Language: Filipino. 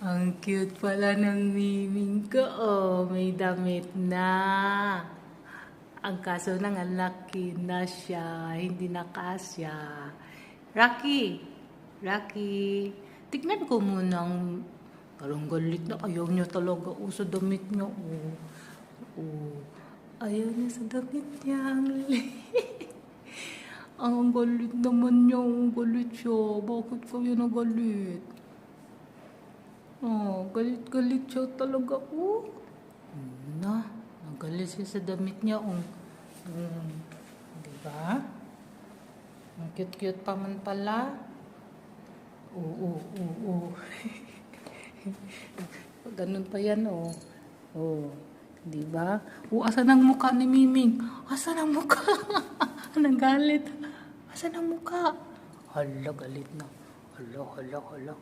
Ang cute pala ng miming ko, oh. May damit na. Ang kaso ng laki na siya, hindi na kasya. Rocky! Rocky! Tignan ko muna ang... Parang galit na. Ayaw niya talaga. Sa damit niya. Ayaw niya sa damit niya. Ang galit naman niya. Ang galit siya. Bakit kayo nagalit? Galit-galit siya talaga. Nagalit siya sa damit niya. Diba? Ang cute-cute pa man pala. Ganun pa yan, diba? Asan ang mukha ni Miming? Asan ang mukha? Anong galit? Asan ang mukha? Hala, galit na. Hala.